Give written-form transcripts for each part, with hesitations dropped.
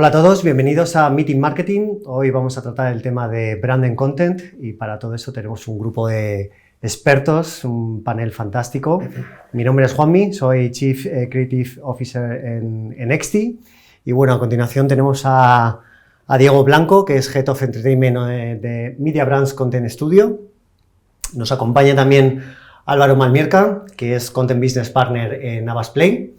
Hola a todos, bienvenidos a Meeting Marketing. Hoy vamos a tratar el tema de Brand and Content y para todo eso tenemos un grupo de expertos, un panel fantástico. Mi nombre es Juanmi, soy Chief Creative Officer en Nexti y bueno, a continuación tenemos a Diego Blanco, que es Head of Entertainment de Media Brands Content Studio. Nos acompaña también Álvaro Malmierca, que es Content Business Partner en Avasplay.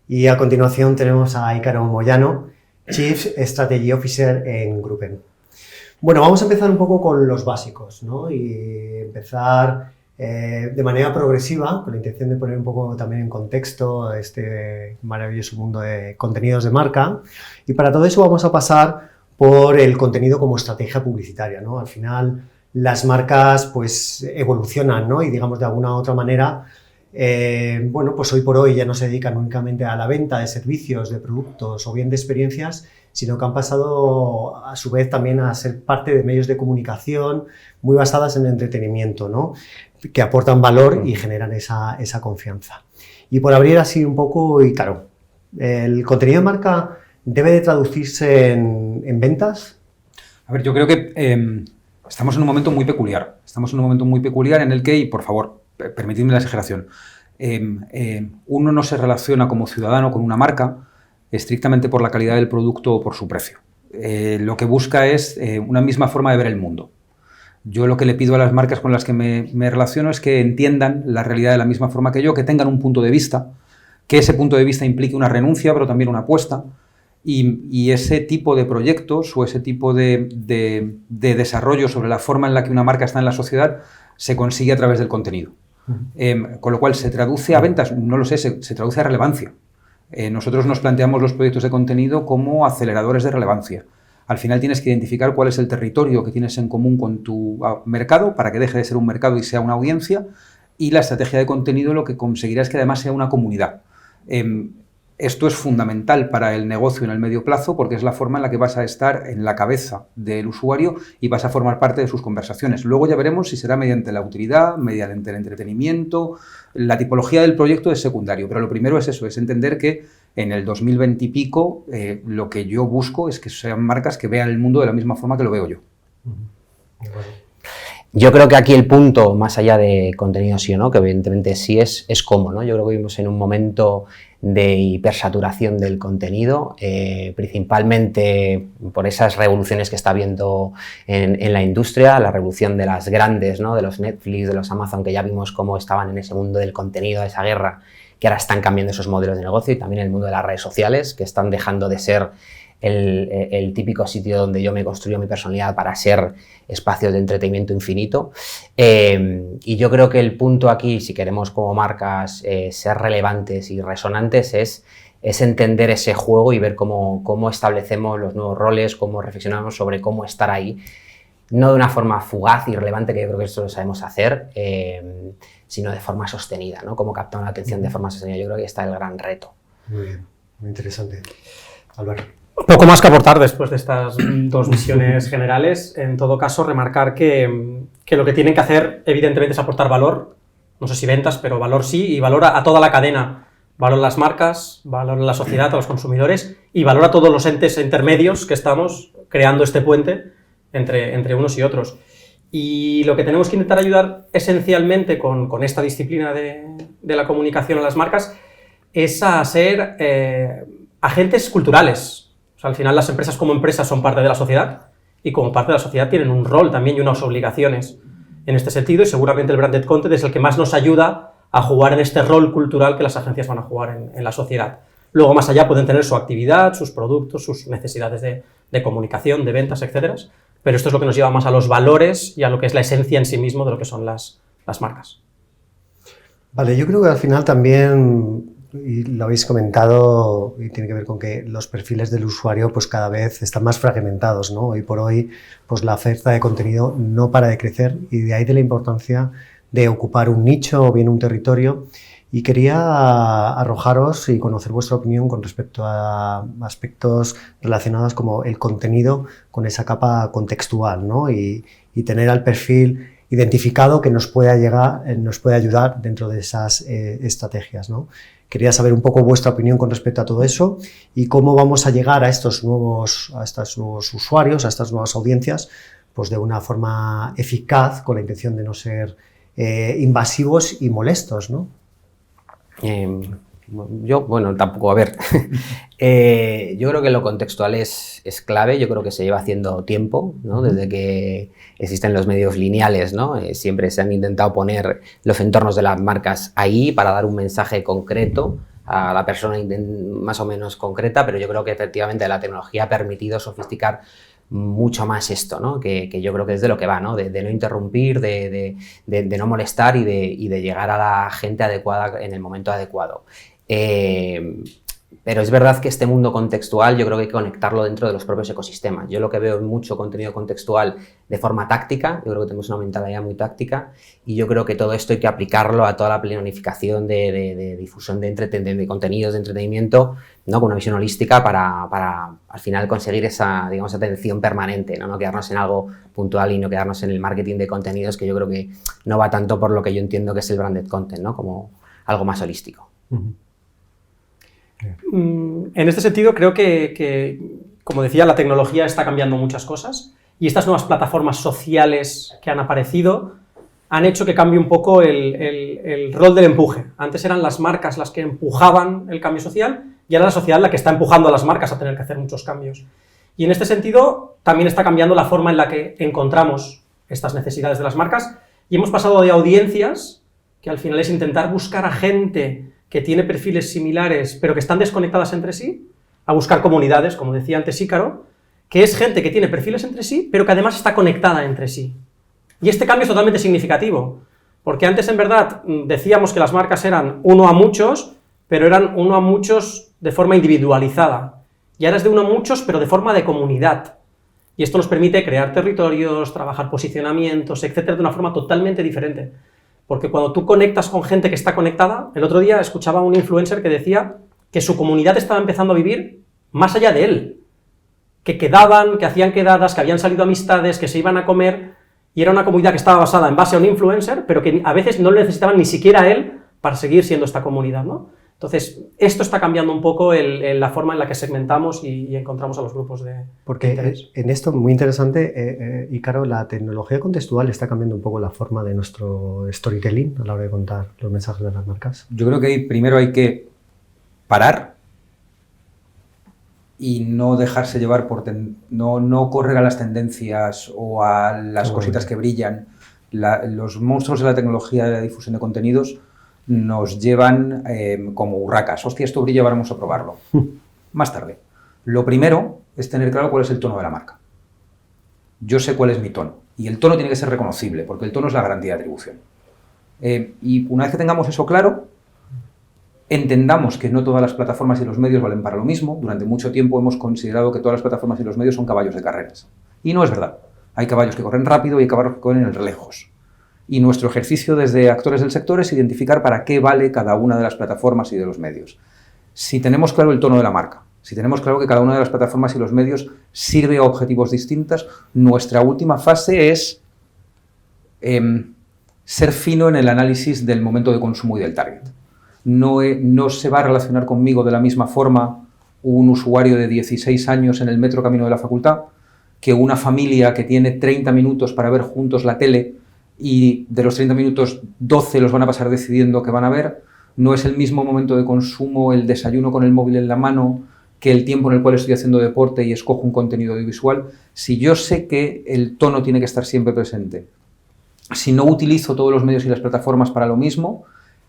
Y a continuación tenemos a Ícaro Moyano, Chief Strategy Officer en Gruppen. Bueno, vamos a empezar un poco con los básicos, ¿no? Y empezar de manera progresiva, con la intención de poner un poco también en contexto este maravilloso mundo de contenidos de marca. Y para todo eso vamos a pasar por el contenido como estrategia publicitaria, ¿no? Al final las marcas pues evolucionan, ¿no? Y digamos de alguna u otra manera bueno, pues hoy por hoy ya no se dedican únicamente a la venta de servicios, de productos o bien de experiencias, sino que han pasado a su vez también a ser parte de medios de comunicación muy basadas en el entretenimiento, ¿no? Que aportan valor y generan esa confianza. Y por abrir así un poco, y claro, ¿el contenido de marca debe de traducirse en ventas? A ver, yo creo que estamos en un momento muy peculiar. Estamos en un momento muy peculiar en el que, y por favor, permitidme la exageración, uno no se relaciona como ciudadano con una marca estrictamente por la calidad del producto o por su precio. Lo que busca es una misma forma de ver el mundo. Yo lo que le pido a las marcas con las que me relaciono es que entiendan la realidad de la misma forma que yo, que tengan un punto de vista, que ese punto de vista implique una renuncia, pero también una apuesta, y ese tipo de proyectos o ese tipo de desarrollo sobre la forma en la que una marca está en la sociedad se consigue a través del contenido. Con lo cual, ¿se traduce a ventas? No lo sé, se traduce a relevancia. Nosotros nos planteamos los proyectos de contenido como aceleradores de relevancia. Al final tienes que identificar cuál es el territorio que tienes en común con tu mercado para que deje de ser un mercado y sea una audiencia, y la estrategia de contenido lo que conseguirá es que además sea una comunidad. Esto es fundamental para el negocio en el medio plazo porque es la forma en la que vas a estar en la cabeza del usuario y vas a formar parte de sus conversaciones. Luego ya veremos si será mediante la utilidad, mediante el entretenimiento. La tipología del proyecto es secundario, pero lo primero es eso, es entender que en el 2020 y pico lo que yo busco es que sean marcas que vean el mundo de la misma forma que lo veo yo. Yo creo que aquí el punto, más allá de contenido sí o no, que evidentemente sí es cómo, ¿no? Yo creo que vivimos en un momento de hipersaturación del contenido, principalmente por esas revoluciones que está habiendo en la industria, la revolución de las grandes, ¿no? De los Netflix, de los Amazon, que ya vimos cómo estaban en ese mundo del contenido, esa guerra, que ahora están cambiando esos modelos de negocio, y también el mundo de las redes sociales, que están dejando de ser el típico sitio donde yo me construyo mi personalidad para ser espacios de entretenimiento infinito. Y yo creo que el punto aquí, si queremos como marcas ser relevantes y resonantes, es entender ese juego y ver cómo establecemos los nuevos roles, cómo reflexionamos sobre cómo estar ahí, no de una forma fugaz y relevante, que yo creo que esto lo sabemos hacer, sino de forma sostenida, ¿no? Cómo captar la atención de forma sostenida. Yo creo que ahí está el gran reto. Muy bien, muy interesante. Álvaro. Poco más que aportar después de estas dos visiones generales. En todo caso, remarcar que lo que tienen que hacer, evidentemente, es aportar valor. No sé si ventas, pero valor sí, y valor a toda la cadena. Valor a las marcas, valor a la sociedad, a los consumidores, y valor a todos los entes intermedios que estamos creando este puente entre unos y otros. Y lo que tenemos que intentar ayudar esencialmente con esta disciplina de la comunicación a las marcas es a ser agentes culturales. O sea, al final las empresas como empresas son parte de la sociedad y como parte de la sociedad tienen un rol también y unas obligaciones en este sentido, y seguramente el Branded Content es el que más nos ayuda a jugar en este rol cultural que las agencias van a jugar en la sociedad. Luego más allá pueden tener su actividad, sus productos, sus necesidades de comunicación, de ventas, etcétera, pero esto es lo que nos lleva más a los valores y a lo que es la esencia en sí mismo de lo que son las marcas. Vale, yo creo que al final también, y lo habéis comentado, y tiene que ver con que los perfiles del usuario pues cada vez están más fragmentados, ¿no? Hoy por hoy pues la oferta de contenido no para de crecer, y de ahí de la importancia de ocupar un nicho o bien un territorio. Y quería arrojaros y conocer vuestra opinión con respecto a aspectos relacionados como el contenido con esa capa contextual, ¿no? Y tener al perfil identificado que nos pueda ayudar dentro de esas estrategias, ¿no? Quería saber un poco vuestra opinión con respecto a todo eso y cómo vamos a llegar a estos nuevos usuarios, a estas nuevas audiencias, pues de una forma eficaz, con la intención de no ser invasivos y molestos, ¿no? Bueno, tampoco, a ver, yo creo que lo contextual es clave, yo creo que se lleva haciendo tiempo, ¿no? Desde que existen los medios lineales, ¿no? Siempre se han intentado poner los entornos de las marcas ahí para dar un mensaje concreto a la persona más o menos concreta, pero yo creo que efectivamente la tecnología ha permitido sofisticar mucho más esto, ¿no? Que yo creo que es de lo que va, ¿no? De no interrumpir, de no molestar y de llegar a la gente adecuada en el momento adecuado. Pero es verdad que este mundo contextual yo creo que hay que conectarlo dentro de los propios ecosistemas. Yo lo que veo es mucho contenido contextual de forma táctica, yo creo que tenemos una mentalidad muy táctica y yo creo que todo esto hay que aplicarlo a toda la planificación de difusión de contenidos de entretenimiento, ¿no? Con una visión holística para al final conseguir esa, digamos, atención permanente, ¿no? No quedarnos en algo puntual y no quedarnos en el marketing de contenidos, que yo creo que no va tanto por lo que yo entiendo que es el branded content, ¿no? Como algo más holístico. En este sentido, creo que, como decía, la tecnología está cambiando muchas cosas y estas nuevas plataformas sociales que han aparecido han hecho que cambie un poco el rol del empuje. Antes eran las marcas las que empujaban el cambio social y ahora la sociedad la que está empujando a las marcas a tener que hacer muchos cambios. Y en este sentido, también está cambiando la forma en la que encontramos estas necesidades de las marcas y hemos pasado de audiencias, que al final es intentar buscar a gente que tiene perfiles similares pero que están desconectadas entre sí, a buscar comunidades, como decía antes Ícaro, que es gente que tiene perfiles entre sí, pero que además está conectada entre sí. Y este cambio es totalmente significativo, porque antes en verdad decíamos que las marcas eran uno a muchos, pero eran uno a muchos de forma individualizada, y ahora es de uno a muchos, pero de forma de comunidad. Y esto nos permite crear territorios, trabajar posicionamientos, etcétera, de una forma totalmente diferente. Porque cuando tú conectas con gente que está conectada, el otro día escuchaba a un influencer que decía que su comunidad estaba empezando a vivir más allá de él, que quedaban, que hacían quedadas, que habían salido amistades, que se iban a comer, y era una comunidad que estaba basada en base a un influencer, pero que a veces no lo necesitaban ni siquiera a él para seguir siendo esta comunidad, ¿no? Entonces, esto está cambiando un poco la forma en la que segmentamos y encontramos a los grupos de interés. En esto, muy interesante, Ícaro, la tecnología contextual está cambiando un poco la forma de nuestro storytelling a la hora de contar los mensajes de las marcas. Yo creo que primero hay que parar y no dejarse llevar por... no correr a las tendencias o a las cositas que brillan. Los monstruos de la tecnología de la difusión de contenidos nos llevan como urracas. Hostia, esto brilla, vamos a probarlo. Más tarde. Lo primero es tener claro cuál es el tono de la marca. Yo sé cuál es mi tono. Y el tono tiene que ser reconocible, porque el tono es la garantía de atribución. Y una vez que tengamos eso claro, entendamos que no todas las plataformas y los medios valen para lo mismo. Durante mucho tiempo hemos considerado que todas las plataformas y los medios son caballos de carreras. Y no es verdad. Hay caballos que corren rápido y hay caballos que corren lejos. Y nuestro ejercicio desde actores del sector es identificar para qué vale cada una de las plataformas y de los medios. Si tenemos claro el tono de la marca, si tenemos claro que cada una de las plataformas y los medios sirve a objetivos distintos, nuestra última fase es ser fino en el análisis del momento de consumo y del target. No se va a relacionar conmigo de la misma forma un usuario de 16 años en el metro camino de la facultad que una familia que tiene 30 minutos para ver juntos la tele y de los 30 minutos 12 los van a pasar decidiendo qué van a ver. No es el mismo momento de consumo el desayuno con el móvil en la mano que el tiempo en el cual estoy haciendo deporte y escojo un contenido audiovisual. Si yo sé que el tono tiene que estar siempre presente, si no utilizo todos los medios y las plataformas para lo mismo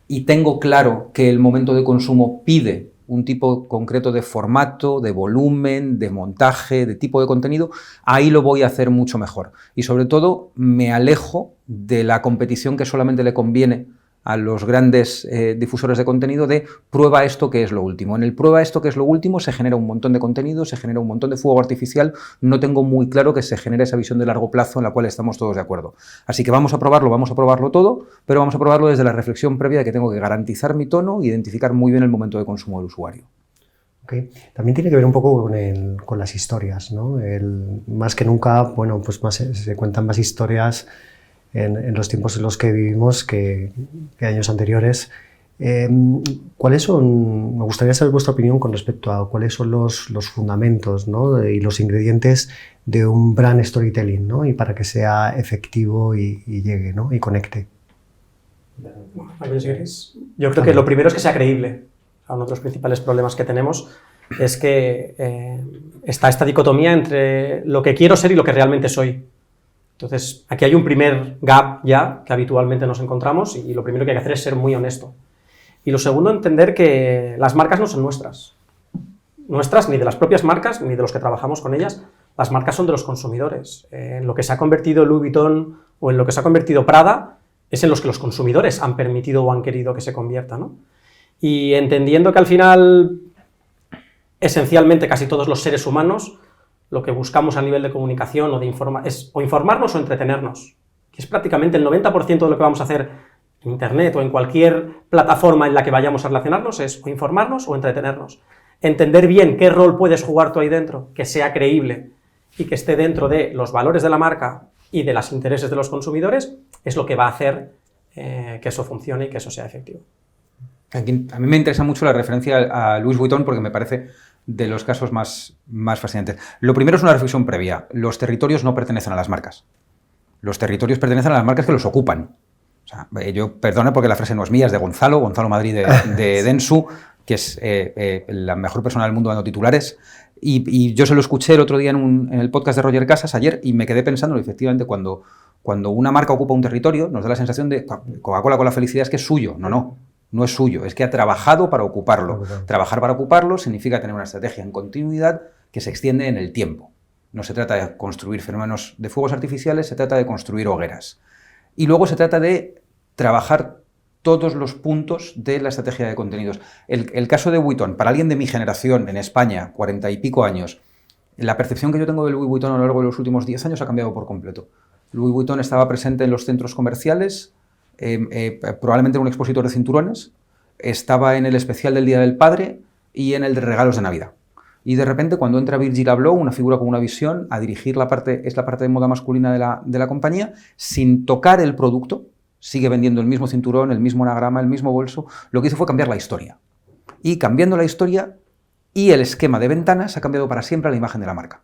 y tengo claro que el momento de consumo pide un tipo concreto de formato, de volumen, de montaje, de tipo de contenido, ahí lo voy a hacer mucho mejor. Y sobre todo me alejo de la competición que solamente le conviene a los grandes difusores de contenido de prueba esto que es lo último. En el prueba esto que es lo último se genera un montón de contenido, se genera un montón de fuego artificial, no tengo muy claro que se genere esa visión de largo plazo en la cual estamos todos de acuerdo. Así que vamos a probarlo todo, pero vamos a probarlo desde la reflexión previa de que tengo que garantizar mi tono e identificar muy bien el momento de consumo del usuario. Okay. También tiene que ver un poco con las historias, ¿no? Más que nunca, bueno, pues se cuentan más historias en los tiempos en los que vivimos que años anteriores. ¿Cuáles son, me gustaría saber vuestra opinión con respecto a cuáles son los fundamentos, ¿no? Y los ingredientes de un brand storytelling, ¿no? Y para que sea efectivo y llegue, ¿no? Y conecte. Yo creo que lo primero es que sea creíble. Uno de los principales problemas que tenemos es que está esta dicotomía entre lo que quiero ser y lo que realmente soy. Entonces, aquí hay un primer gap ya que habitualmente nos encontramos y lo primero que hay que hacer es ser muy honesto. Y lo segundo, entender que las marcas no son nuestras. Nuestras, ni de las propias marcas, ni de los que trabajamos con ellas. Las marcas son de los consumidores. En lo que se ha convertido Louis Vuitton o en lo que se ha convertido Prada es en los que los consumidores han permitido o han querido que se convierta, ¿no? Y entendiendo que al final, esencialmente, casi todos los seres humanos, lo que buscamos a nivel de comunicación o de es o informarnos o entretenernos. Que es prácticamente el 90% de lo que vamos a hacer en Internet o en cualquier plataforma en la que vayamos a relacionarnos es o informarnos o entretenernos. Entender bien qué rol puedes jugar tú ahí dentro, que sea creíble y que esté dentro de los valores de la marca y de los intereses de los consumidores, es lo que va a hacer que eso funcione y que eso sea efectivo. Aquí, a mí me interesa mucho la referencia a Louis Vuitton porque me parece de los casos más fascinantes. Lo primero es una reflexión previa. Los territorios no pertenecen a las marcas. Los territorios pertenecen a las marcas que los ocupan. O sea, yo perdone porque la frase no es mía, es de Gonzalo Madrid de Densu, que es la mejor persona del mundo dando titulares. Y yo se lo escuché el otro día en el podcast de Roger Casas ayer y me quedé pensando, efectivamente, cuando una marca ocupa un territorio, nos da la sensación de Coca-Cola con la felicidad es que es suyo. No es suyo, es que ha trabajado para ocuparlo. Trabajar para ocuparlo significa tener una estrategia en continuidad que se extiende en el tiempo. No se trata de construir fenómenos de fuegos artificiales, se trata de construir hogueras. Y luego se trata de trabajar todos los puntos de la estrategia de contenidos. El caso de Vuitton, para alguien de mi generación en España, 40 y pico años, la percepción que yo tengo de Louis Vuitton a lo largo de los últimos 10 años ha cambiado por completo. Louis Vuitton estaba presente en los centros comerciales, probablemente un expositor de cinturones, estaba en el especial del Día del Padre y en el de regalos de Navidad. Y de repente, cuando entra Virgil Abloh, una figura con una visión, a dirigir la parte de moda masculina de la compañía, sin tocar el producto, sigue vendiendo el mismo cinturón, el mismo anagrama, el mismo bolso, lo que hizo fue cambiar la historia. Y cambiando la historia y el esquema de ventanas ha cambiado para siempre la imagen de la marca.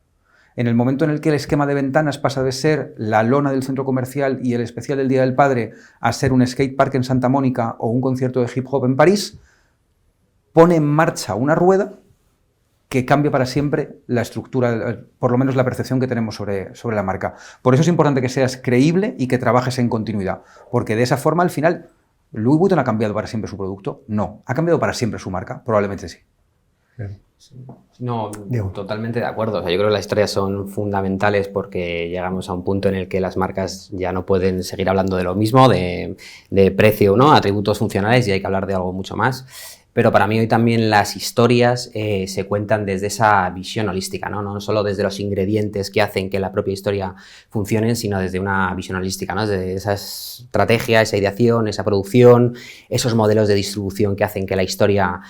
En el momento en el que el esquema de ventanas pasa de ser la lona del centro comercial y el especial del Día del Padre a ser un skatepark en Santa Mónica o un concierto de hip hop en París, pone en marcha una rueda que cambia para siempre la estructura, por lo menos la percepción que tenemos sobre la marca. Por eso es importante que seas creíble y que trabajes en continuidad, porque de esa forma, al final, ¿Louis Vuitton ha cambiado para siempre su producto? No. ¿Ha cambiado para siempre su marca? Probablemente sí. No, totalmente de acuerdo. O sea, yo creo que las historias son fundamentales porque llegamos a un punto en el que las marcas ya no pueden seguir hablando de lo mismo, de precio, ¿no? Atributos funcionales, y hay que hablar de algo mucho más. Pero para mí hoy también las historias se cuentan desde esa visión holística, ¿no? No solo desde los ingredientes que hacen que la propia historia funcione, sino desde una visión holística, ¿no? Desde esa estrategia, esa ideación, esa producción, esos modelos de distribución que hacen que la historia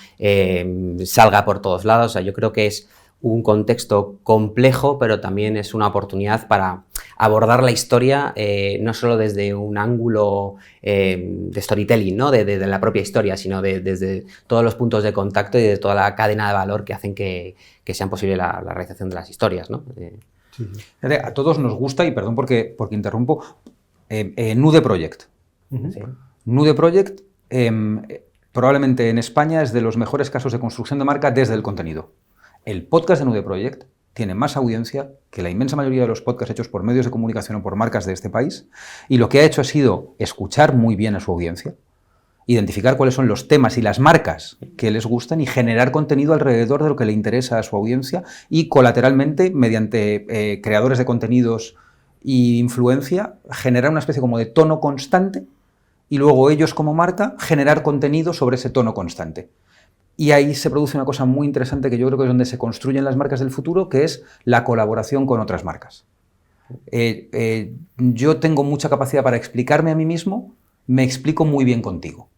salga por todos lados. O sea, yo creo que es un contexto complejo, pero también es una oportunidad para abordar la historia no solo desde un ángulo de storytelling, ¿no? de la propia historia, sino desde todos los puntos de contacto y de toda la cadena de valor que hacen que sean posible la realización de las historias, ¿no? Sí. A todos nos gusta, y perdón porque interrumpo, Nude Project. Sí. Nude Project probablemente en España es de los mejores casos de construcción de marca desde el contenido. El podcast de Nude Project tiene más audiencia que la inmensa mayoría de los podcasts hechos por medios de comunicación o por marcas de este país, y lo que ha hecho ha sido escuchar muy bien a su audiencia, identificar cuáles son los temas y las marcas que les gustan y generar contenido alrededor de lo que le interesa a su audiencia y colateralmente, mediante creadores de contenidos y influencia, generar una especie como de tono constante y luego ellos como marca generar contenido sobre ese tono constante. Y ahí se produce una cosa muy interesante que yo creo que es donde se construyen las marcas del futuro, que es la colaboración con otras marcas. Yo tengo mucha capacidad para explicarme a mí mismo, me explico muy bien contigo.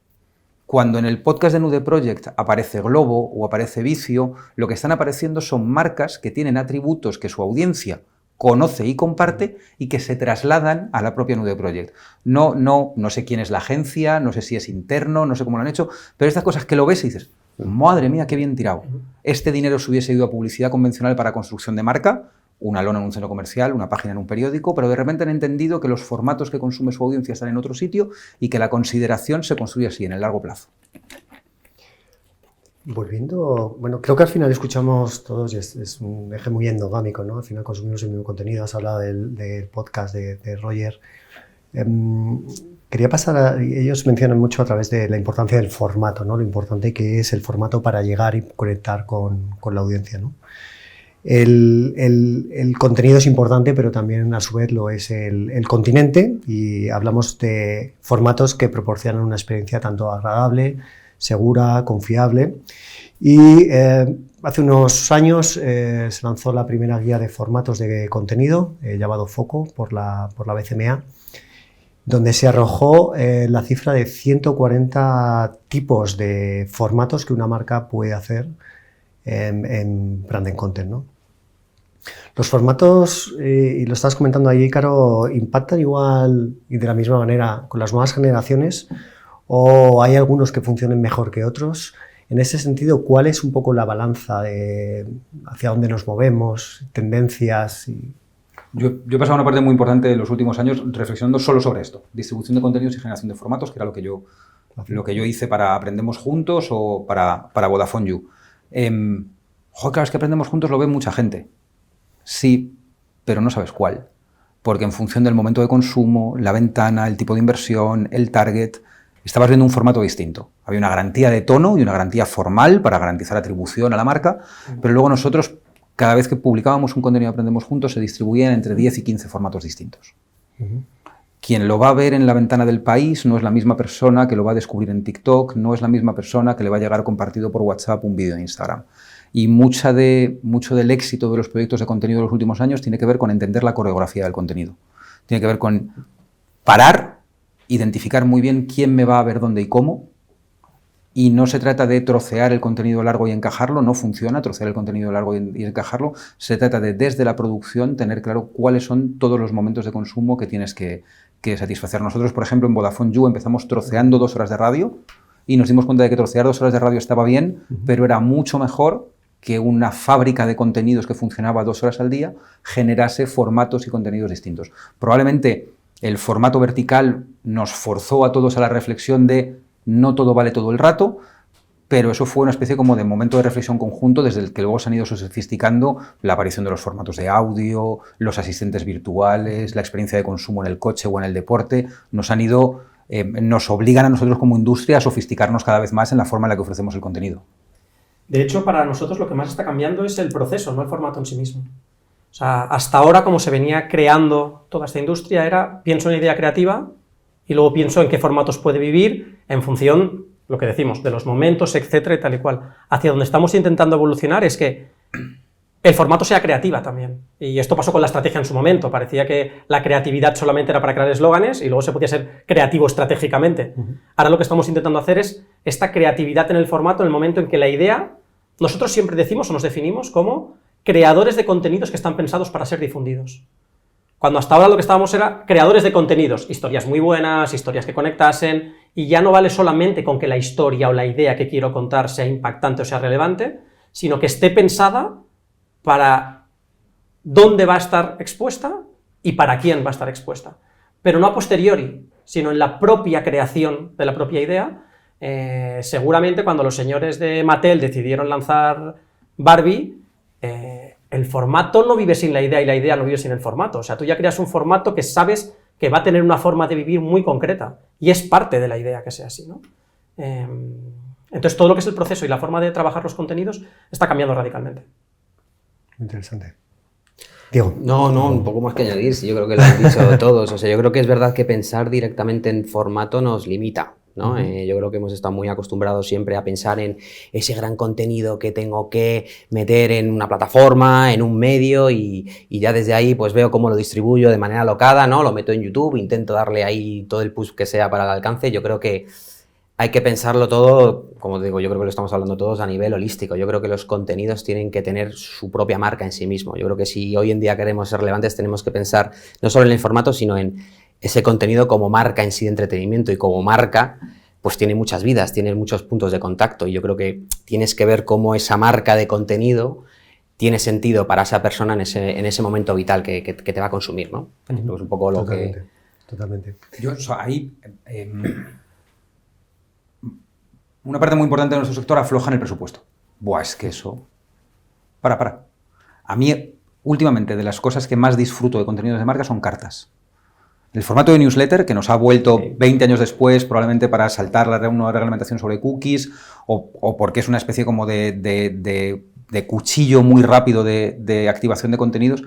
Cuando en el podcast de Nude Project aparece Globo o aparece Vicio, lo que están apareciendo son marcas que tienen atributos que su audiencia conoce y comparte y que se trasladan a la propia Nude Project. No sé quién es la agencia, no sé si es interno, no sé cómo lo han hecho, pero estas cosas que lo ves y dices, madre mía, qué bien tirado. Este dinero se hubiese ido a publicidad convencional para construcción de marca, una lona en un centro comercial, una página en un periódico, pero de repente han entendido que los formatos que consume su audiencia están en otro sitio y que la consideración se construye así, en el largo plazo. Volviendo, bueno, creo que al final escuchamos todos, y es un eje muy endogámico, ¿no? Al final consumimos el mismo contenido, has hablado del podcast de Roger. Quería pasar ellos mencionan mucho a través de la importancia del formato, ¿no? Lo importante que es el formato para llegar y conectar con la audiencia, ¿no? El contenido es importante, pero también a su vez lo es el continente, y hablamos de formatos que proporcionan una experiencia tanto agradable, segura, confiable. Y hace unos años se lanzó la primera guía de formatos de contenido llamado Foco por la BCMA, donde se arrojó la cifra de 140 tipos de formatos que una marca puede hacer en branding content, ¿no? Los formatos, y lo estás comentando ahí, Ícaro, ¿impactan igual y de la misma manera con las nuevas generaciones o hay algunos que funcionen mejor que otros? En ese sentido, ¿cuál es un poco la balanza de hacia dónde nos movemos, tendencias? Yo he pasado una parte muy importante de los últimos años reflexionando solo sobre esto, distribución de contenidos y generación de formatos, que era lo que yo hice para Aprendemos Juntos o para Vodafone You. Claro, es que Aprendemos Juntos lo ve mucha gente. Sí, pero no sabes cuál. Porque en función del momento de consumo, la ventana, el tipo de inversión, el target, estabas viendo un formato distinto. Había una garantía de tono y una garantía formal para garantizar atribución a la marca, pero luego nosotros, cada vez que publicábamos un contenido de Aprendemos Juntos, se distribuían entre 10 y 15 formatos distintos. Quien lo va a ver en la ventana del país no es la misma persona que lo va a descubrir en TikTok, no es la misma persona que le va a llegar compartido por WhatsApp un vídeo de Instagram. Y mucho del éxito de los proyectos de contenido de los últimos años tiene que ver con entender la coreografía del contenido. Tiene que ver con parar, identificar muy bien quién me va a ver dónde y cómo. Y no se trata de trocear el contenido largo y encajarlo, no funciona trocear el contenido largo y encajarlo. Se trata de, desde la producción, tener claro cuáles son todos los momentos de consumo que tienes que satisfacer. Nosotros, por ejemplo, en Vodafone You empezamos troceando 2 horas de radio y nos dimos cuenta de que trocear 2 horas de radio estaba bien, pero era mucho mejor que una fábrica de contenidos que funcionaba 2 horas al día generase formatos y contenidos distintos. Probablemente el formato vertical nos forzó a todos a la reflexión de no todo vale todo el rato, pero eso fue una especie como de momento de reflexión conjunto desde el que luego se han ido sofisticando la aparición de los formatos de audio, los asistentes virtuales, la experiencia de consumo en el coche o en el deporte, nos obligan a nosotros como industria a sofisticarnos cada vez más en la forma en la que ofrecemos el contenido. De hecho, para nosotros lo que más está cambiando es el proceso, no el formato en sí mismo. O sea, hasta ahora, como se venía creando toda esta industria, era pienso en una idea creativa y luego pienso en qué formatos puede vivir en función, lo que decimos, de los momentos, etcétera y tal y cual. Hacia donde estamos intentando evolucionar es que el formato sea creativa también. Y esto pasó con la estrategia en su momento. Parecía que la creatividad solamente era para crear eslóganes y luego se podía ser creativo estratégicamente. Ahora lo que estamos intentando hacer es esta creatividad en el formato, en el momento en que la idea, nosotros siempre decimos o nos definimos como creadores de contenidos que están pensados para ser difundidos. Cuando hasta ahora lo que estábamos era creadores de contenidos, historias muy buenas, historias que conectasen, y ya no vale solamente con que la historia o la idea que quiero contar sea impactante o sea relevante, sino que esté pensada para dónde va a estar expuesta y para quién va a estar expuesta. Pero no a posteriori, sino en la propia creación de la propia idea. Seguramente cuando los señores de Mattel decidieron lanzar Barbie, el formato no vive sin la idea y la idea no vive sin el formato. O sea, tú ya creas un formato que sabes que va a tener una forma de vivir muy concreta y es parte de la idea que sea así, ¿no? Entonces todo lo que es el proceso y la forma de trabajar los contenidos está cambiando radicalmente. Interesante. Diego. No, un poco más que añadir, sí, yo creo que lo han dicho todos. O sea, yo creo que es verdad que pensar directamente en formato nos limita, ¿no? Yo creo que hemos estado muy acostumbrados siempre a pensar en ese gran contenido que tengo que meter en una plataforma, en un medio, y ya desde ahí pues veo cómo lo distribuyo de manera alocada, ¿no? Lo meto en YouTube, intento darle ahí todo el push que sea para el alcance. Yo creo que hay que pensarlo todo, como digo, yo creo que lo estamos hablando todos a nivel holístico. Yo creo que los contenidos tienen que tener su propia marca en sí mismo. Yo creo que si hoy en día queremos ser relevantes tenemos que pensar no solo en el formato, sino en ese contenido como marca en sí de entretenimiento, y como marca pues tiene muchas vidas, tiene muchos puntos de contacto, y yo creo que tienes que ver cómo esa marca de contenido tiene sentido para esa persona en ese momento vital que te va a consumir, ¿no? Pues un poco lo Totalmente, que... Totalmente. Yo, o sea, ahí, una parte muy importante de nuestro sector afloja en el presupuesto. Buah, es que eso... Para. A mí, últimamente, de las cosas que más disfruto de contenidos de marca son cartas. El formato de newsletter, que nos ha vuelto 20 años después, probablemente para saltar una nueva reglamentación sobre cookies, o porque es una especie como de cuchillo muy rápido de activación de contenidos.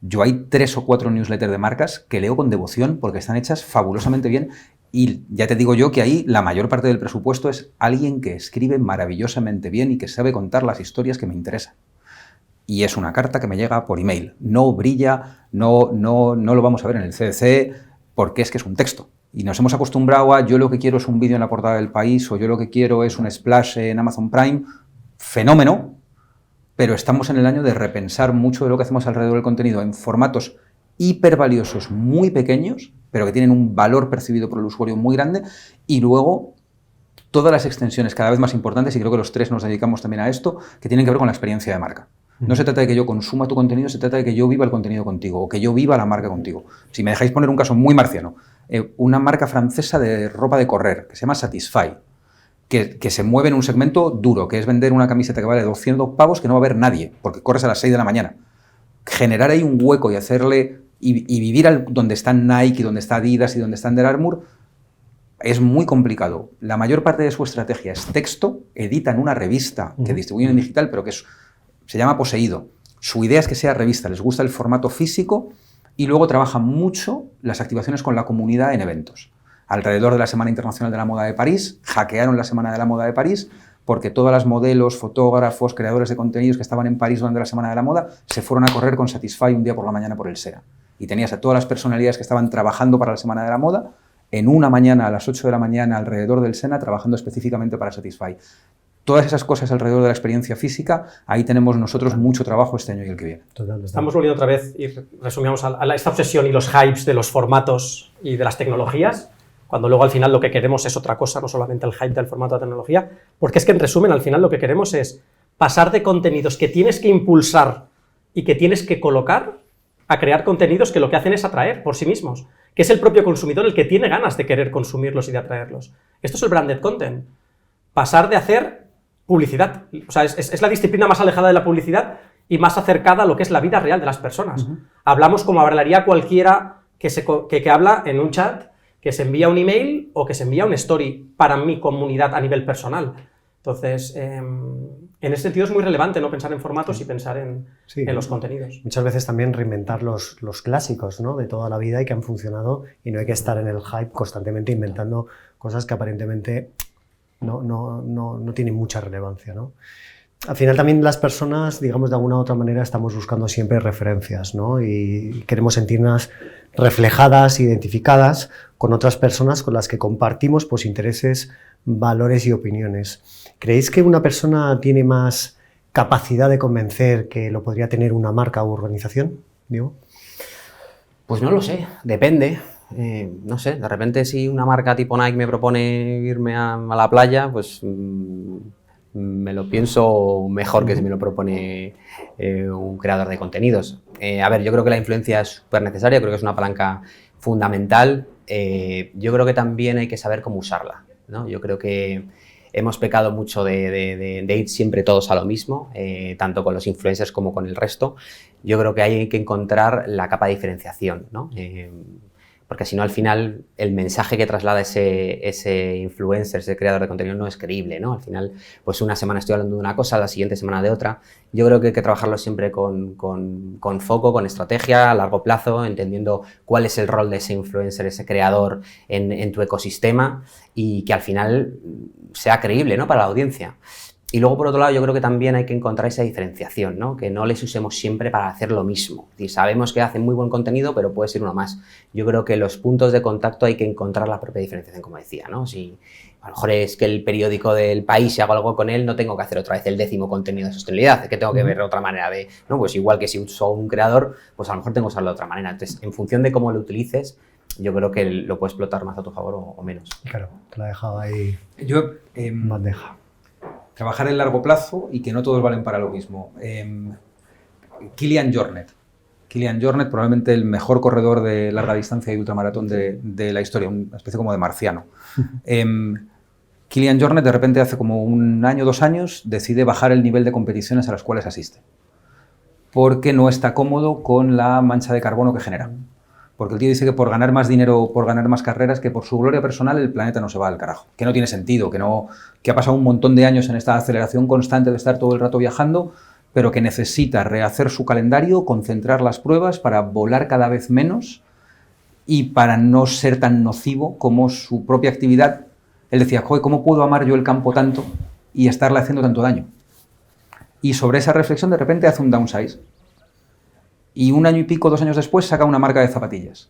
Yo hay 3 o 4 newsletters de marcas que leo con devoción porque están hechas fabulosamente bien, y ya te digo yo que ahí la mayor parte del presupuesto es alguien que escribe maravillosamente bien y que sabe contar las historias que me interesan. Y es una carta que me llega por email. No brilla, no lo vamos a ver en el CDC, porque es que es un texto. Y nos hemos acostumbrado a yo lo que quiero es un vídeo en la portada del País, o yo lo que quiero es un splash en Amazon Prime. Fenómeno, pero estamos en el año de repensar mucho de lo que hacemos alrededor del contenido en formatos hipervaliosos, muy pequeños, pero que tienen un valor percibido por el usuario muy grande, y luego todas las extensiones cada vez más importantes, y creo que los 3 nos dedicamos también a esto, que tienen que ver con la experiencia de marca. No se trata de que yo consuma tu contenido, se trata de que yo viva el contenido contigo, o que yo viva la marca contigo. Si me dejáis poner un caso muy marciano, una marca francesa de ropa de correr, que se llama Satisfy, que se mueve en un segmento duro, que es vender una camiseta que vale 200 pavos que no va a ver nadie, porque corres a las 6 de la mañana. Generar ahí un hueco y hacerle... Y vivir donde están Nike, y donde está Adidas, y donde está Under Armour, es muy complicado. La mayor parte de su estrategia es texto, editan una revista que distribuyen en digital, pero que se llama Poseído. Su idea es que sea revista, les gusta el formato físico, y luego trabajan mucho las activaciones con la comunidad en eventos. Alrededor de la Semana Internacional de la Moda de París, hackearon la Semana de la Moda de París, porque todas las modelos, fotógrafos, creadores de contenidos que estaban en París durante la Semana de la Moda se fueron a correr con Satisfy un día por la mañana por el SEA. Y tenías a todas las personalidades que estaban trabajando para la Semana de la Moda en una mañana a las 8 de la mañana alrededor del SENA trabajando específicamente para Satisfy. Todas esas cosas alrededor de la experiencia física, ahí tenemos nosotros mucho trabajo este año y el que viene. Totalmente. Estamos volviendo otra vez y resumimos a esta obsesión y los hypes de los formatos y de las tecnologías, cuando luego al final lo que queremos es otra cosa, no solamente el hype del formato de la tecnología, porque es que en resumen al final lo que queremos es pasar de contenidos que tienes que impulsar y que tienes que colocar a crear contenidos que lo que hacen es atraer por sí mismos, que es el propio consumidor el que tiene ganas de querer consumirlos y de atraerlos. Esto es el branded content. Pasar de hacer publicidad. O sea, es la disciplina más alejada de la publicidad y más acercada a lo que es la vida real de las personas. Hablamos como hablaría cualquiera que habla en un chat, que se envía un email o que se envía un story para mi comunidad a nivel personal. Entonces, en ese sentido es muy relevante no pensar en formatos y pensar en los contenidos. Muchas veces también reinventar los clásicos, ¿no?, de toda la vida y que han funcionado, y no hay que estar en el hype constantemente inventando cosas que aparentemente no tienen mucha relevancia, ¿no? Al final también las personas, digamos, de alguna u otra manera estamos buscando siempre referencias, ¿no? Y queremos sentirnos reflejadas, identificadas con otras personas con las que compartimos pues, intereses, valores y opiniones. ¿Creéis que una persona tiene más capacidad de convencer que lo podría tener una marca u organización, Diego? Pues no lo sé, depende. No sé, de repente si una marca tipo Nike me propone irme a la playa, pues me lo pienso mejor que si me lo propone un creador de contenidos. A ver, yo creo que la influencia es súper necesaria, creo que es una palanca fundamental. Yo creo que también hay que saber cómo usarla, ¿no? Yo creo que hemos pecado mucho de ir siempre todos a lo mismo, tanto con los influencers como con el resto. Yo creo que hay que encontrar la capa de diferenciación, ¿no? Porque si no, al final, el mensaje que traslada ese influencer, ese creador de contenido, no es creíble, ¿no? Al final, pues una semana estoy hablando de una cosa, la siguiente semana de otra. Yo creo que hay que trabajarlo siempre con foco, con estrategia, a largo plazo, entendiendo cuál es el rol de ese influencer, ese creador en tu ecosistema, y que al final sea creíble, ¿no?, para la audiencia. Y luego, por otro lado, yo creo que también hay que encontrar esa diferenciación, ¿no? Que no les usemos siempre para hacer lo mismo. Es decir, sabemos que hacen muy buen contenido, pero puede ser uno más. Yo creo que los puntos de contacto hay que encontrar la propia diferenciación, como decía, ¿no? Si A lo mejor es que el periódico del país, si hago algo con él, no tengo que hacer otra vez el 10º contenido de sostenibilidad, es que tengo que ver otra manera de, ¿no? Pues igual que si uso un creador, pues a lo mejor tengo que usarlo de otra manera. Entonces, en función de cómo lo utilices, yo creo que lo puedes explotar más a tu favor o menos. Claro, te lo he dejado ahí Yo, bandeja. trabajar en largo plazo y que no todos valen para lo mismo. Kilian Jornet. Kilian Jornet, probablemente el mejor corredor de larga distancia y ultramaratón de la historia, una especie como de marciano. Kilian Jornet, de repente, hace como 1 año, 2 años, decide bajar el nivel de competiciones a las cuales asiste, porque no está cómodo con la mancha de carbono que genera. Porque el tío dice que por ganar más dinero, por ganar más carreras, que por su gloria personal el planeta no se va al carajo, que no tiene sentido, que ha pasado un montón de años en esta aceleración constante de estar todo el rato viajando, pero que necesita rehacer su calendario, concentrar las pruebas para volar cada vez menos y para no ser tan nocivo como su propia actividad. Él decía, joder, ¿cómo puedo amar yo el campo tanto y estarle haciendo tanto daño? Y sobre esa reflexión de repente hace un downsize. Y 1 año y pico, 2 años después, saca una marca de zapatillas.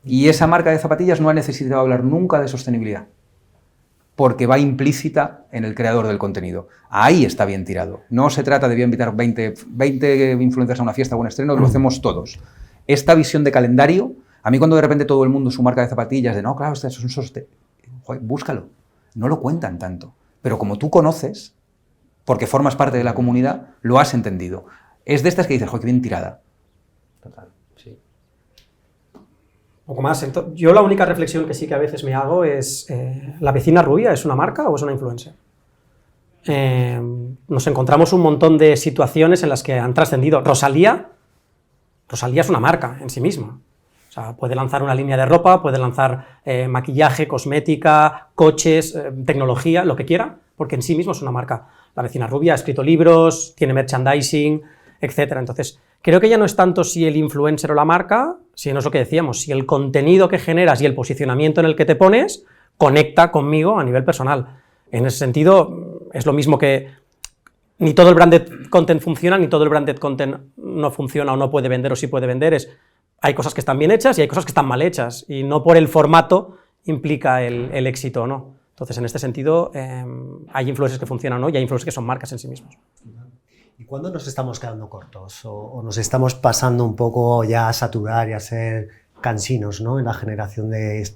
Y esa marca de zapatillas no ha necesitado hablar nunca de sostenibilidad, porque va implícita en el creador del contenido. Ahí está bien tirado. No se trata de invitar 20 influencers a una fiesta o un estreno, lo hacemos todos. Esta visión de calendario, a mí cuando de repente todo el mundo su marca de zapatillas, de no, claro, esto es un búscalo. No lo cuentan tanto. Pero como tú conoces, porque formas parte de la comunidad, lo has entendido. Es de estas que dices, joder, qué bien tirada. Total, sí. Un poco más. Yo la única reflexión que sí que a veces me hago es, ¿la vecina rubia es una marca o es una influencer? Nos encontramos un montón de situaciones en las que han trascendido. Rosalía es una marca en sí misma. O sea, puede lanzar una línea de ropa, puede lanzar maquillaje, cosmética, coches, tecnología, lo que quiera, porque en sí mismo es una marca. La vecina rubia ha escrito libros, tiene merchandising, etcétera. Entonces, creo que ya no es tanto si el influencer o la marca, sino es lo que decíamos, si el contenido que generas y el posicionamiento en el que te pones conecta conmigo a nivel personal. En ese sentido, es lo mismo que ni todo el branded content funciona, ni todo el branded content no funciona o no puede vender o sí puede vender. Hay cosas que están bien hechas y hay cosas que están mal hechas, y no por el formato implica el éxito o no. Entonces, en este sentido, hay influencers que funcionan o no, y hay influencers que son marcas en sí mismos. ¿Y cuándo nos estamos quedando cortos? ¿O nos estamos pasando un poco ya a saturar y a ser cansinos, ¿no? En la generación de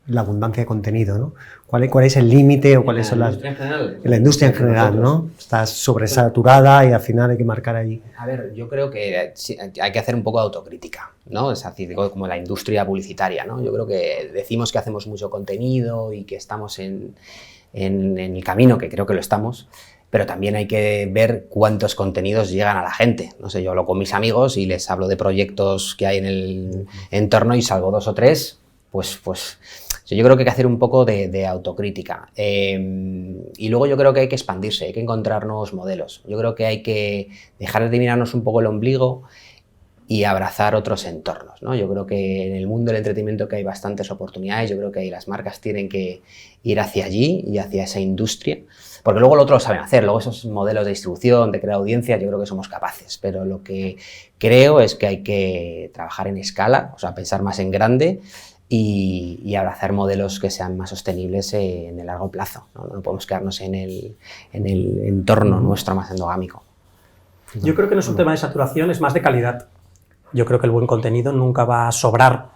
la abundancia de contenido, ¿no? ¿Cuál es el límite o cuáles son las... En la industria en general, ¿no? Está sobresaturada y al final hay que marcar allí. A ver, yo creo que hay que hacer un poco de autocrítica, ¿no? Es así, digo, como la industria publicitaria, ¿no? Yo creo que decimos que hacemos mucho contenido y que estamos en el camino, que creo que lo estamos, pero también hay que ver cuántos contenidos llegan a la gente. No sé, yo hablo con mis amigos y les hablo de proyectos que hay en el entorno y salvo 2 o 3, pues yo creo que hay que hacer un poco de autocrítica. Y luego yo creo que hay que expandirse, hay que encontrar nuevos modelos. Yo creo que hay que dejar de mirarnos un poco el ombligo y abrazar otros entornos, ¿no? Yo creo que en el mundo del entretenimiento que hay bastantes oportunidades, yo creo que ahí las marcas tienen que ir hacia allí y hacia esa industria, porque luego lo otro lo saben hacer, luego esos modelos de distribución, de crear audiencias, yo creo que somos capaces, pero lo que creo es que hay que trabajar en escala, o sea, pensar más en grande y abrazar modelos que sean más sostenibles en el largo plazo, ¿no? No podemos quedarnos en el entorno nuestro más endogámico. Yo creo que no es un tema de saturación, es más de calidad. Yo creo que el buen contenido nunca va a sobrar.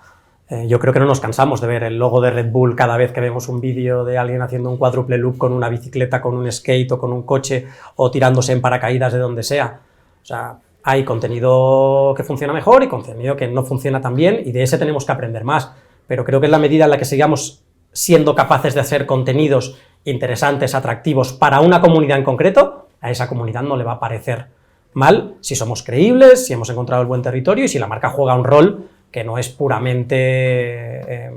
Yo creo que no nos cansamos de ver el logo de Red Bull cada vez que vemos un vídeo de alguien haciendo un cuádruple loop con una bicicleta, con un skate o con un coche o tirándose en paracaídas de donde sea. O sea, hay contenido que funciona mejor y contenido que no funciona tan bien, y de ese tenemos que aprender más. Pero creo que en la medida en la que sigamos siendo capaces de hacer contenidos interesantes, atractivos para una comunidad en concreto, a esa comunidad no le va a parecer mal si somos creíbles, si hemos encontrado el buen territorio y si la marca juega un rol que no es puramente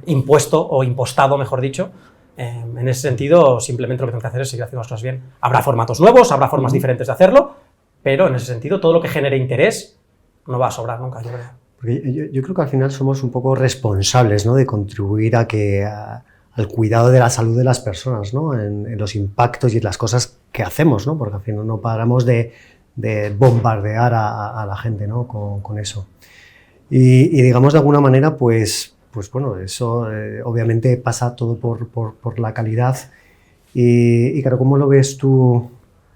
impuesto o impostado, mejor dicho. En ese sentido, simplemente lo que tenemos que hacer es seguir haciendo las cosas bien. Habrá formatos nuevos, habrá formas diferentes de hacerlo, pero en ese sentido todo lo que genere interés no va a sobrar nunca, yo creo. Porque yo creo que al final somos un poco responsables, ¿no? De contribuir al cuidado de la salud de las personas, ¿no? En los impactos y en las cosas que hacemos, ¿no? Porque al final no paramos de bombardear a la gente, ¿no? Con eso. Y digamos, de alguna manera, pues pues bueno, eso obviamente pasa todo por la calidad. Y claro, ¿cómo lo ves tú?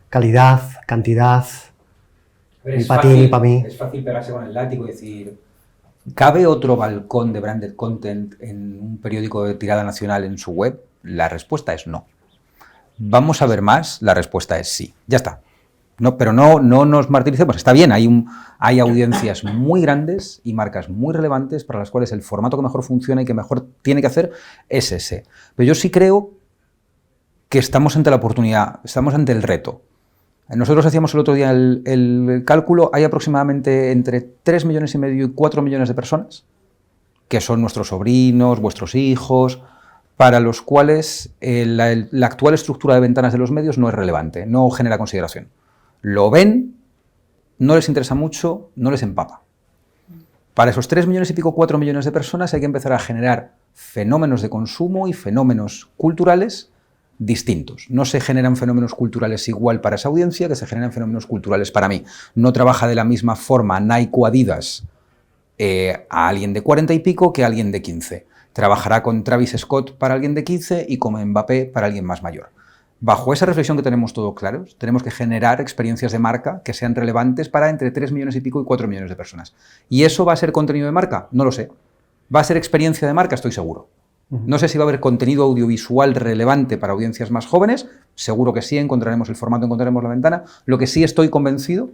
Calidad, cantidad, ni para ti ni para mí. Es fácil pegarse con el látigo y decir, ¿cabe otro balcón de branded content en un periódico de tirada nacional en su web? La respuesta es no. ¿Vamos a ver más? La respuesta es sí. Ya está. No, pero no nos martiricemos. Está bien, hay audiencias muy grandes y marcas muy relevantes para las cuales el formato que mejor funciona y que mejor tiene que hacer es ese. Pero yo sí creo que estamos ante la oportunidad, estamos ante el reto. Nosotros hacíamos el otro día el cálculo, hay aproximadamente entre 3,5 millones y 4 millones de personas, que son nuestros sobrinos, vuestros hijos, para los cuales la actual estructura de ventanas de los medios no es relevante, no genera consideración. Lo ven, no les interesa mucho, no les empapa. Para esos 3 millones y pico, 4 millones de personas hay que empezar a generar fenómenos de consumo y fenómenos culturales distintos. No se generan fenómenos culturales igual para esa audiencia que se generan fenómenos culturales para mí. No trabaja de la misma forma Nike o Adidas a alguien de 40 y pico que a alguien de 15. Trabajará con Travis Scott para alguien de 15 y con Mbappé para alguien más mayor. Bajo esa reflexión que tenemos todos claros, tenemos que generar experiencias de marca que sean relevantes para entre 3 millones y pico y 4 millones de personas. ¿Y eso va a ser contenido de marca? No lo sé. ¿Va a ser experiencia de marca? Estoy seguro. No sé si va a haber contenido audiovisual relevante para audiencias más jóvenes. Seguro que sí, encontraremos el formato, encontraremos la ventana. Lo que sí estoy convencido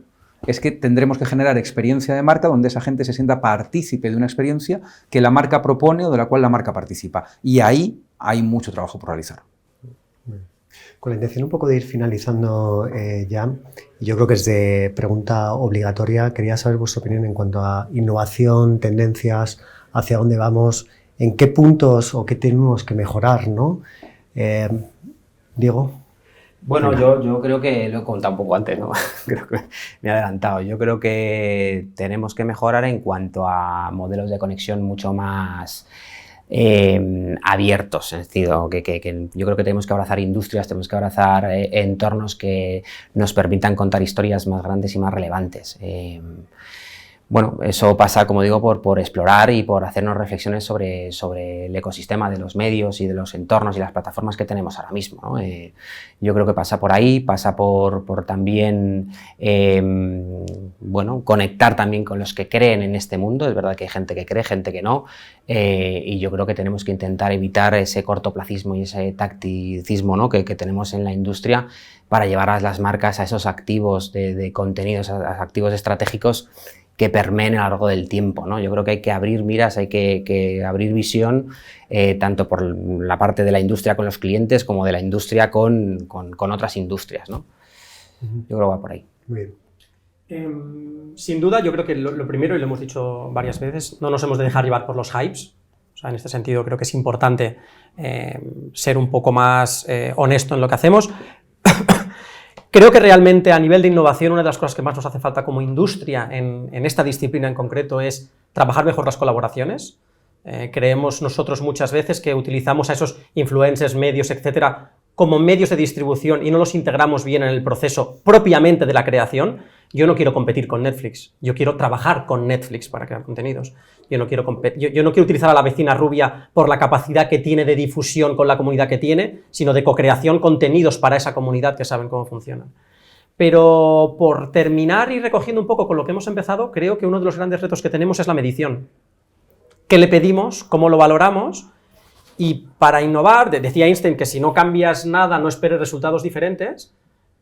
es que tendremos que generar experiencia de marca donde esa gente se sienta partícipe de una experiencia que la marca propone o de la cual la marca participa. Y ahí hay mucho trabajo por realizar. Con la intención un poco de ir finalizando ya, yo creo que es de pregunta obligatoria. Quería saber vuestra opinión en cuanto a innovación, tendencias, hacia dónde vamos, en qué puntos o qué tenemos que mejorar, ¿no? Diego. Bueno, yo creo que lo he contado un poco antes, ¿no? Creo que me he adelantado. Yo creo que tenemos que mejorar en cuanto a modelos de conexión mucho más abiertos, en el sentido que yo creo que tenemos que abrazar industrias, tenemos que abrazar entornos que nos permitan contar historias más grandes y más relevantes. Bueno, eso pasa, como digo, por explorar y por hacernos reflexiones sobre el ecosistema de los medios y de los entornos y las plataformas que tenemos ahora mismo, ¿no? Yo creo que pasa por ahí, pasa por también, bueno, conectar también con los que creen en este mundo. Es verdad que hay gente que cree, gente que no, y yo creo que tenemos que intentar evitar ese cortoplacismo y ese tacticismo, ¿no? que tenemos en la industria para llevar a las marcas a esos activos de contenidos, a activos estratégicos que permeen a lo largo del tiempo, ¿no? Yo creo que hay que abrir miras, hay que abrir visión, tanto por la parte de la industria con los clientes como de la industria con otras industrias, ¿no? Yo creo que va por ahí. Muy bien. Sin duda, yo creo que lo primero, y lo hemos dicho varias veces, no nos hemos de dejar llevar por los hypes. O sea, en este sentido creo que es importante ser un poco más honesto en lo que hacemos. Creo que realmente a nivel de innovación una de las cosas que más nos hace falta como industria en esta disciplina en concreto es trabajar mejor las colaboraciones. Creemos nosotros muchas veces que utilizamos a esos influencers, medios, etcétera, como medios de distribución y no los integramos bien en el proceso propiamente de la creación. Yo no quiero competir con Netflix, yo quiero trabajar con Netflix para crear contenidos. Yo no quiero utilizar a la vecina rubia por la capacidad que tiene de difusión con la comunidad que tiene, sino de co-creación contenidos para esa comunidad que saben cómo funcionan. Pero por terminar y recogiendo un poco con lo que hemos empezado, creo que uno de los grandes retos que tenemos es la medición. ¿Qué le pedimos? ¿Cómo lo valoramos? Y para innovar, decía Einstein que si no cambias nada no esperes resultados diferentes,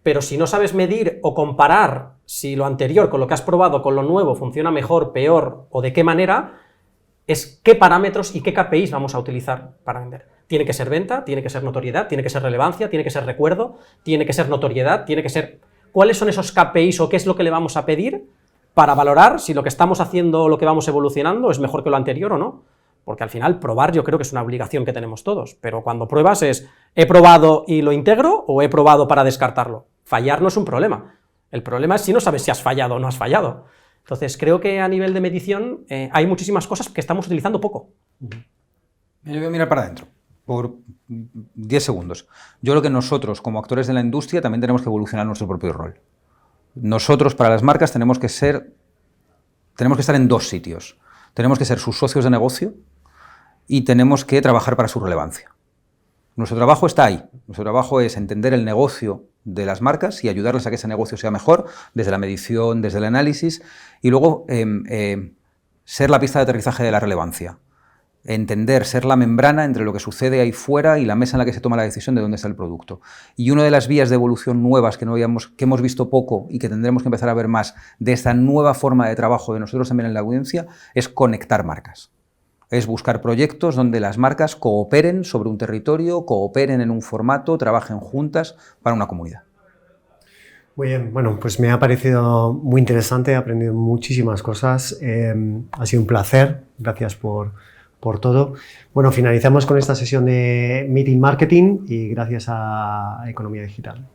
pero si no sabes medir o comparar si lo anterior con lo que has probado con lo nuevo funciona mejor, peor o de qué manera, es qué parámetros y qué KPIs vamos a utilizar para vender. Tiene que ser venta, tiene que ser notoriedad, tiene que ser relevancia, tiene que ser recuerdo, tiene que ser notoriedad, tiene que ser... ¿Cuáles son esos KPIs o qué es lo que le vamos a pedir para valorar si lo que estamos haciendo o lo que vamos evolucionando es mejor que lo anterior o no? Porque al final probar yo creo que es una obligación que tenemos todos, pero cuando pruebas es ¿he probado y lo integro o he probado para descartarlo? Fallar no es un problema, el problema es si no sabes si has fallado o no has fallado. Entonces creo que a nivel de medición hay muchísimas cosas que estamos utilizando poco. Yo voy a mirar para adentro, por 10 segundos. Yo creo que nosotros como actores de la industria también tenemos que evolucionar nuestro propio rol. Nosotros para las marcas tenemos que estar en dos sitios. Tenemos que ser sus socios de negocio y tenemos que trabajar para su relevancia. Nuestro trabajo está ahí. Nuestro trabajo es entender el negocio de las marcas y ayudarles a que ese negocio sea mejor, desde la medición, desde el análisis, y luego ser la pista de aterrizaje de la relevancia. Entender, ser la membrana entre lo que sucede ahí fuera y la mesa en la que se toma la decisión de dónde está el producto. Y una de las vías de evolución nuevas que hemos visto poco y que tendremos que empezar a ver más de esta nueva forma de trabajo de nosotros también en la audiencia es conectar marcas. Es buscar proyectos donde las marcas cooperen sobre un territorio, cooperen en un formato, trabajen juntas para una comunidad. Muy bien, bueno, pues me ha parecido muy interesante, he aprendido muchísimas cosas, ha sido un placer, gracias por todo. Bueno, finalizamos con esta sesión de Meeting Marketing y gracias a Economía Digital.